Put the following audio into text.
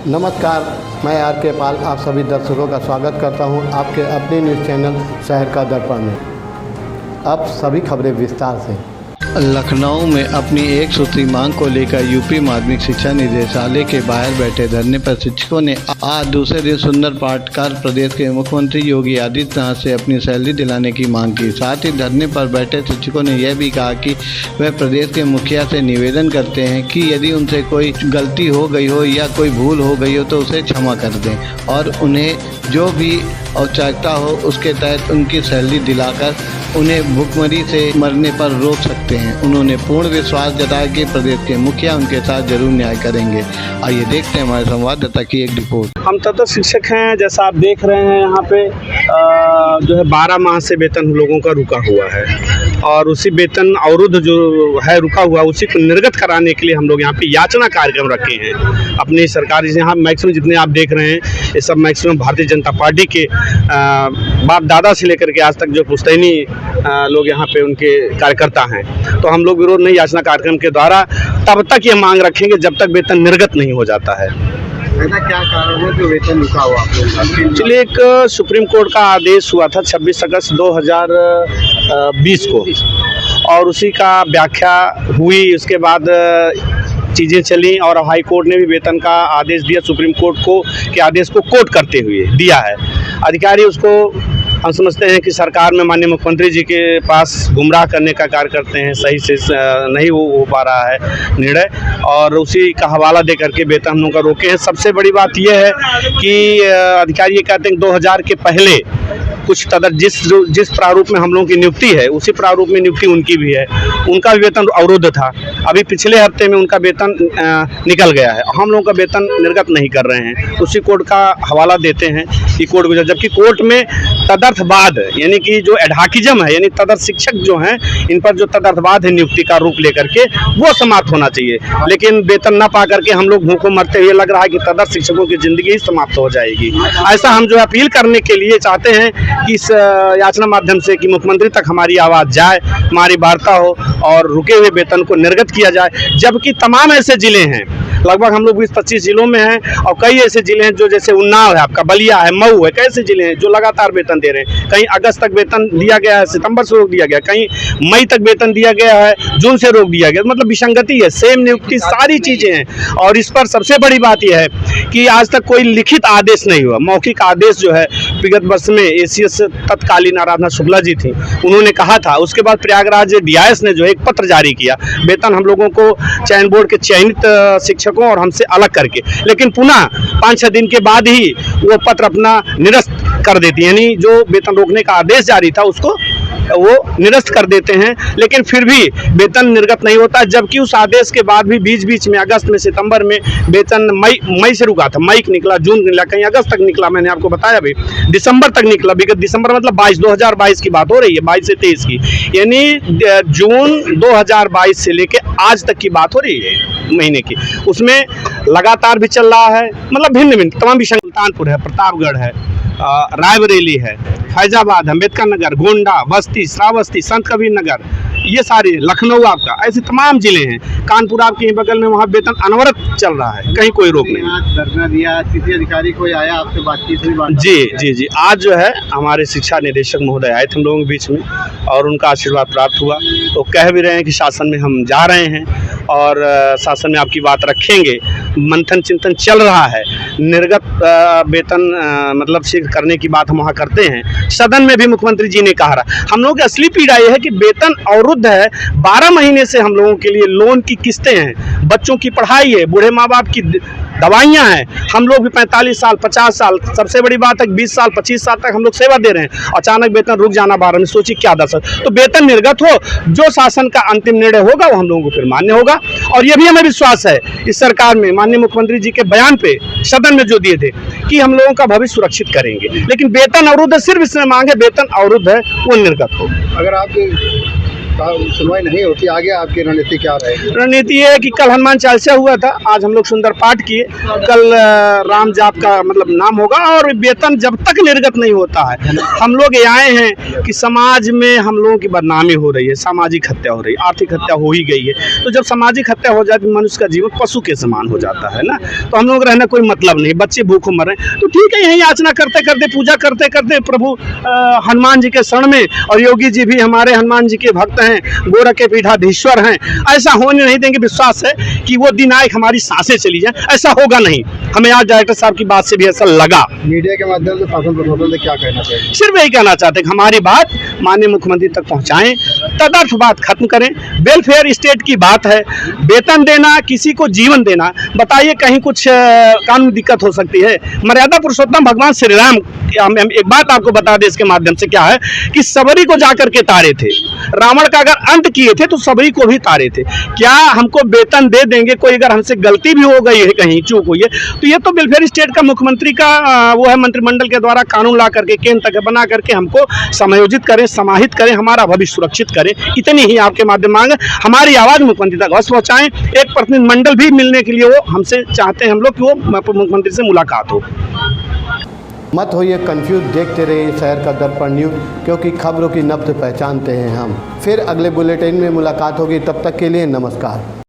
नमस्कार, मैं आर के पाल आप सभी दर्शकों का स्वागत करता हूं आपके अपने न्यूज़ चैनल शहर का दर्पण में। अब सभी खबरें विस्तार से। लखनऊ में अपनी एक सूत्री मांग को लेकर यूपी माध्यमिक शिक्षा निदेशालय के बाहर बैठे धरने पर शिक्षकों ने आज दूसरे दिन सुंदर पाटकर प्रदेश के मुख्यमंत्री योगी आदित्यनाथ से अपनी सैलरी दिलाने की मांग की। साथ ही धरने पर बैठे शिक्षकों ने यह भी कहा कि वह प्रदेश के मुखिया से निवेदन करते हैं कि यदि उनसे कोई गलती हो गई हो या कोई भूल हो गई हो तो उसे क्षमा कर दें और उन्हें जो भी औपचारिकता हो उसके तहत उनकी सैलरी दिलाकर उन्हें भुखमरी से मरने पर रोक सकते हैं। उन्होंने पूर्ण विश्वास जताया कि प्रदेश के मुखिया उनके साथ जरूर न्याय करेंगे। आइए देखते हैं हमारे संवाददाता की एक रिपोर्ट। हम तत्व शिक्षक हैं, जैसा आप देख रहे हैं यहाँ पे जो है 12 माह से वेतन लोगों का रुका हुआ है और उसी वेतन अवरुद्ध जो है रुका हुआ उसी को निर्गत कराने के लिए हम लोग यहाँ पे याचना कार्यक्रम रखे हैं अपनी सरकार। यहाँ मैक्सिमम जितने आप देख रहे हैं ये सब मैक्सिमम भारतीय जनता पार्टी के बाप दादा से लेकर के आज तक जो पुश्तैनी लोग यहाँ पे उनके कार्यकर्ता हैं। तो हम लोग विरोध नहीं याचना कार्यक्रम के द्वारा तब तक ये मांग रखेंगे जब तक वेतन निर्गत नहीं हो जाता है। ऐसा क्या कारण है जो वेतन रुका हुआ आप लोग? चलिए, एक सुप्रीम कोर्ट का आदेश हुआ था 26 अगस्त 2020 को और उसी का व्याख्या हुई। उसके बाद चीज़ें चली और हाई कोर्ट ने भी वेतन का आदेश दिया सुप्रीम कोर्ट को कि आदेश को कोट करते हुए दिया है। अधिकारी उसको हम समझते हैं कि सरकार में माननीय मुख्यमंत्री जी के पास गुमराह करने का कार्य करते हैं, सही से नहीं हो पा रहा है निर्णय और उसी का हवाला दे करके वेतन हम लोग का रोके हैं। सबसे बड़ी बात यह है कि अधिकारी ये कहते हैं कि 2000 के पहले कुछ जिस प्रारूप में हम लोगों की नियुक्ति है उसी प्रारूप में नियुक्ति उनकी भी है, उनका भी वेतन अवरुद्ध था। अभी पिछले हफ्ते में उनका वेतन निकल गया है, हम लोगों का वेतन निर्गत नहीं कर रहे हैं। उसी कोर्ट का हवाला देते हैं कि कोर्ट गुजर, जबकि कोर्ट में तदर्थवाद यानी कि जो एडहाकिज्म है यानी तदर्थ शिक्षक जो हैं इन पर जो तदर्थवाद है नियुक्ति का रूप लेकर के वो समाप्त होना चाहिए। लेकिन वेतन न पा करके हम लोग भूखों मरते हुए लग रहा है कि तदर्थ शिक्षकों की ज़िंदगी ही समाप्त हो जाएगी। ऐसा हम जो अपील करने के लिए चाहते हैं कि इस याचना माध्यम से कि मुख्यमंत्री तक हमारी आवाज़ जाए, हमारी वार्ता हो और रुके हुए वेतन को निर्गत किया जाए। जबकि तमाम ऐसे ज़िले हैं, लगभग हम लोग 20-25 जिलों में हैं और कई ऐसे ज़िले हैं जो जैसे उन्नाव है, आपका बलिया है, मऊ है, कैसे ज़िले हैं जो लगातार वेतन दे रहे हैं। कहीं अगस्त तक वेतन दिया गया है, सितंबर से रोक दिया गया, कहीं मई तक वेतन दिया गया है, जून से रोक दिया गया। मतलब विसंगति है, सेम नियुक्ति, सारी चीज़ें हैं। और इस पर सबसे बड़ी बात यह है कि आज तक कोई लिखित आदेश नहीं हुआ। मौखिक आदेश जो है विगत वर्ष में एसीएस तत्कालीन आराधना शुक्ला जी थी, उन्होंने कहा था। उसके बाद प्रयागराज डीआईएस ने जो है एक पत्र जारी किया वेतन हम लोगों को चयन बोर्ड के चयनित शिक्षकों और हमसे अलग करके, लेकिन पुनः 5-6 दिन के बाद ही वो पत्र अपना निरस्त कर देती है, यानी जो वेतन रोकने का आदेश जारी था उसको वो निरस्त कर देते हैं। लेकिन फिर भी वेतन निर्गत नहीं होता, जबकि उस आदेश के बाद भी बीच में अगस्त में, सितंबर में वेतन मई से रुका था। मई निकला, जून निकला, कहीं अगस्त तक निकला, मैंने आपको बताया भी, दिसंबर तक निकला। विगत दिसंबर मतलब 2022 की बात हो रही है, 22 से 23 की, यानी जून 2022 से लेके आज तक की बात हो रही है महीने की। उसमें लगातार भी चल रहा है, मतलब भिन्न तमाम विषय। सुल्तानपुर है, प्रतापगढ़ है, रायबरेली है, फैजाबाद, अम्बेडकर नगर, गोंडा, बस्ती, श्रावस्ती, संत कबीर नगर, ये सारे, लखनऊ आपका, ऐसे तमाम जिले हैं। कानपुर आपके बगल में, वहाँ वेतन अनवरत चल रहा है, कहीं कोई रोक नहीं। आज धरना दिया, किसी अधिकारी कोई आया आपसे बातचीत हुई? जी, आज जो है हमारे शिक्षा निदेशक महोदय आए थे हम लोगों के बीच में और उनका आशीर्वाद प्राप्त हुआ। तो कह भी रहे हैं कि शासन में हम जा रहे हैं और शासन में आपकी बात रखेंगे। मंथन चिंतन चल रहा है, निर्गत वेतन मतलब शीघ्र करने की बात हम वहाँ करते हैं। सदन में भी मुख्यमंत्री जी ने कहा, हम लोगों की असली पीड़ा यह है कि वेतन अवरुद्ध है। 12 महीने से हम लोगों के लिए लोन की किस्तें हैं, बच्चों की पढ़ाई है, बूढ़े माँ बाप की दवाइयाँ हैं। हम लोग भी 45 साल 50 साल, सबसे बड़ी बात है 20 साल 25 साल तक हम लोग सेवा दे रहे हैं। अचानक वेतन रुक जाना 12 में, सोचिए क्या दशा। तो वेतन निर्गत हो, जो शासन का अंतिम निर्णय होगा वो हम लोगों को फिर मान्य होगा। और ये भी हमें विश्वास है इस सरकार में, माननीय मुख्यमंत्री जी के बयान पे सदन में जो दिए थे कि हम लोगों का भविष्य सुरक्षित करेंगे। लेकिन वेतन अवरुद्ध है, सिर्फ इसमें मांग है वेतन अवरुद्ध है वो निर्गत हो। अगर आप सुनवाई नहीं होती, आगे आपकी रणनीति क्या रहेगी? रणनीति ये है कि कल हनुमान चालीसा हुआ था, आज हम लोग सुंदर पाठ किए, कल राम जाप का मतलब नाम होगा। और वेतन जब तक निर्गत नहीं होता है, हम लोग ये आए हैं कि समाज में हम लोगों की बदनामी हो रही है, सामाजिक हत्या हो रही है, आर्थिक हत्या हो ही गई है। तो जब सामाजिक हत्या हो जाती है, मनुष्य का जीवन पशु के समान हो जाता है ना। तो हम लोग रहना कोई मतलब नहीं, बच्चे भूखों मर रहे हैं, तो ठीक है, यही याचना करते करते, पूजा करते करते प्रभु हनुमान जी के शरण में, और योगी जी भी हमारे हनुमान जी के भक्त हैं, गोरख के पीठाधीश्वर हैं। ऐसा होने नहीं देंगे, विश्वास है कि वो दिन आए हमारी सांसें चली जाएं, ऐसा होगा नहीं। हमें आज डायरेक्टर साहब की बात से भी ऐसा लगा। मीडिया के माध्यम से शासन प्रशासन से क्या कहना चाहिए? सिर्फ यही कहना चाहते हैं कि हमारी बात माननीय मुख्यमंत्री तक पहुंचाएं, तदर्थ बात खत्म करें। वेलफेयर स्टेट की बात है, वेतन देना, किसी को जीवन देना। बताइए कहीं कुछ कानूनी दिक्कत हो सकती है? मर्यादा पुरुषोत्तम भगवान श्री राम, हम एक बात आपको बता दें इसके माध्यम से, क्या है कि सबरी को जाकर के तारे थे, रावण का अगर अंत किए थे तो सबरी को भी तारे थे। क्या हमको वेतन दे देंगे? कोई अगर हमसे गलती भी हो गई है, कहीं चूक हुई है, तो ये तो वेलफेयर स्टेट का मुख्यमंत्री का वो है, मंत्रिमंडल के द्वारा कानून ला करके केंद्र तक बना करके हमको समायोजित करें, समाहित करें, हमारा भविष्य सुरक्षित करें। इतनी ही आपके माध्यम मांग है। हमारी आवाज़ मुख्यमंत्री तक अवश्य पहुँचाएं। एक प्रतिनिधिमंडल भी मिलने के लिए वो हमसे चाहते हैं, हम लोग कि वो मुख्यमंत्री से मुलाकात हो। मत होइए कंफ्यूज, देखते रहिए शहर का दर्पण न्यूज़, क्योंकि खबरों की नब्ज पहचानते हैं हम। फिर अगले बुलेटिन में मुलाकात होगी, तब तक के लिए नमस्कार।